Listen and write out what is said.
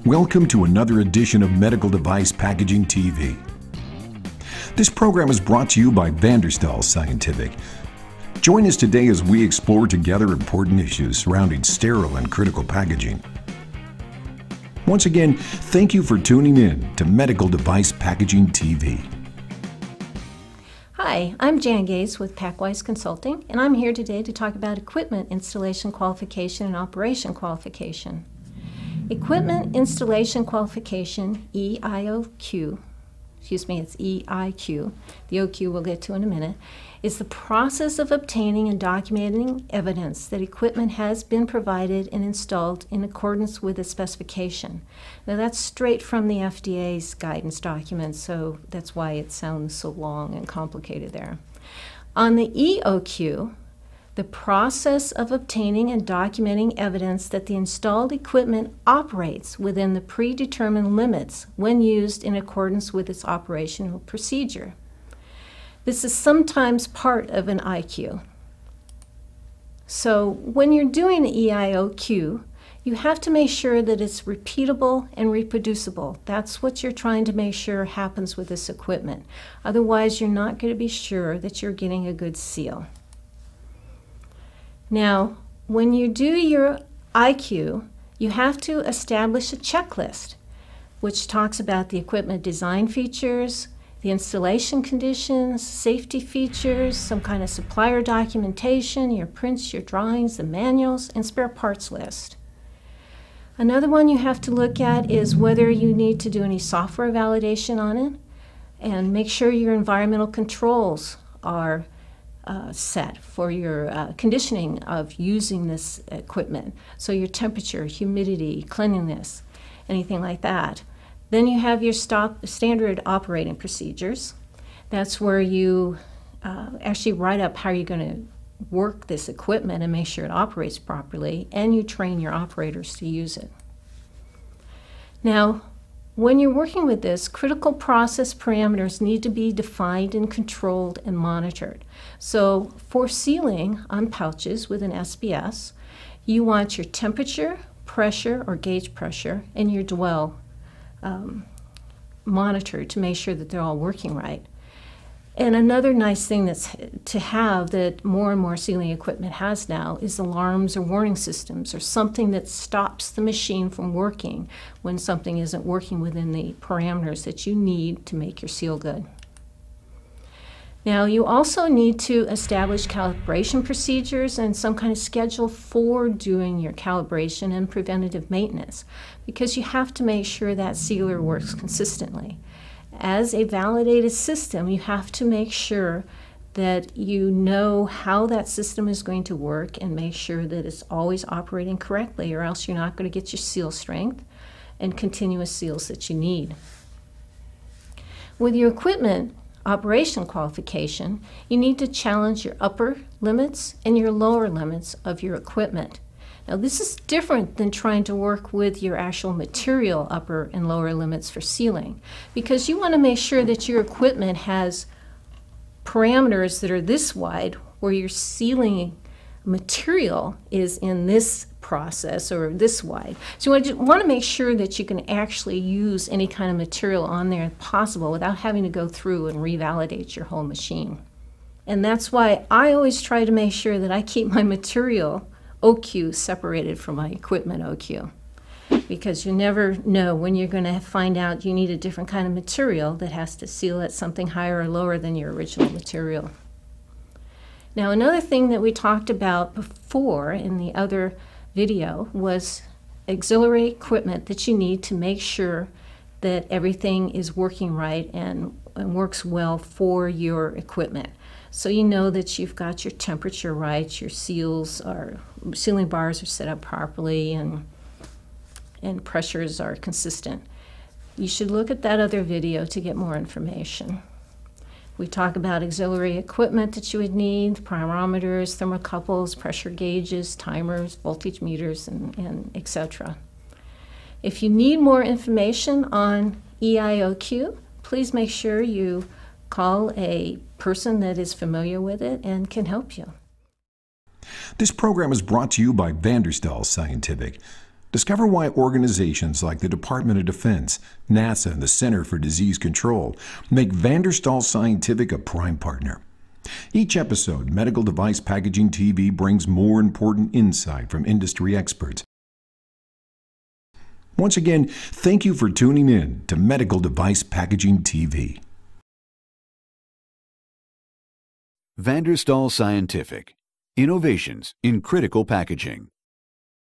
Welcome to another edition of Medical Device Packaging TV. This program is brought to you by Stahl Scientific. Join us today as we explore together important issues surrounding sterile and critical packaging. Once again, thank you for tuning in to Medical Device Packaging TV. Hi, I'm Jan Gates with PackWise Consulting, and I'm here today to talk about equipment installation qualification and operation qualification. Equipment installation qualification, EIQ, it's EIQ, the OQ we'll get to in a minute, is the process of obtaining and documenting evidence that equipment has been provided and installed in accordance with its specification. Now that's straight from the FDA's guidance document, so that's why it sounds so long and complicated there. On the EOQ, the process of obtaining and documenting evidence that the installed equipment operates within the predetermined limits when used in accordance with its operational procedure. This is sometimes part of an IQ. So when you're doing the EIOQ, you have to make sure that it's repeatable and reproducible. That's what you're trying to make sure happens with this equipment. Otherwise, you're not going to be sure that you're getting a good seal. Now, when you do your IQ, you have to establish a checklist, which talks about the equipment design features, the installation conditions, safety features, some kind of supplier documentation, your prints, your drawings, the manuals, and spare parts list. Another one you have to look at is whether you need to do any software validation on it, and make sure your environmental controls are set for your conditioning of using this equipment. So your temperature, humidity, cleanliness, anything like that. Then you have your standard operating procedures. That's where you actually write up how you're going to work this equipment and make sure it operates properly, and you train your operators to use it. Now, when you're working with this, critical process parameters need to be defined and controlled and monitored. So for sealing on pouches with an SBS, you want your temperature, pressure or gauge pressure, and your dwell monitored to make sure that they're all working right. And another nice thing that's to have that more and more sealing equipment has now is alarms or warning systems, or something that stops the machine from working when something isn't working within the parameters that you need to make your seal good. Now, you also need to establish calibration procedures and some kind of schedule for doing your calibration and preventative maintenance, because you have to make sure that sealer works consistently. As a validated system, you have to make sure that you know how that system is going to work and make sure that it's always operating correctly, or else you're not going to get your seal strength and continuous seals that you need. With your equipment operation qualification, you need to challenge your upper limits and your lower limits of your equipment. Now, this is different than trying to work with your actual material upper and lower limits for sealing, because you want to make sure that your equipment has parameters that are this wide, where your sealing material is in this process or this wide. So you want to make sure that you can actually use any kind of material on there if possible without having to go through and revalidate your whole machine. And that's why I always try to make sure that I keep my material OQ separated from my equipment OQ, because you never know when you're going to find out you need a different kind of material that has to seal at something higher or lower than your original material. Now, another thing that we talked about before in the other video was auxiliary equipment that you need to make sure that everything is working right and works well for your equipment. So you know that you've got your temperature right, your sealing bars are set up properly, and pressures are consistent. You should look at that other video to get more information. We talk about auxiliary equipment that you would need: pyrometers, thermocouples, pressure gauges, timers, voltage meters, and etc. If you need more information on EIOQ, please make sure you call a person that is familiar with it and can help you. This program is brought to you by Stahl Scientific. Discover why organizations like the Department of Defense, NASA, and the Center for Disease Control make Vanderstahl Scientific a prime partner. Each episode, Medical Device Packaging TV brings more important insight from industry experts. Once again, thank you for tuning in to Medical Device Packaging TV. Vanderstahl Scientific. Innovations in critical packaging.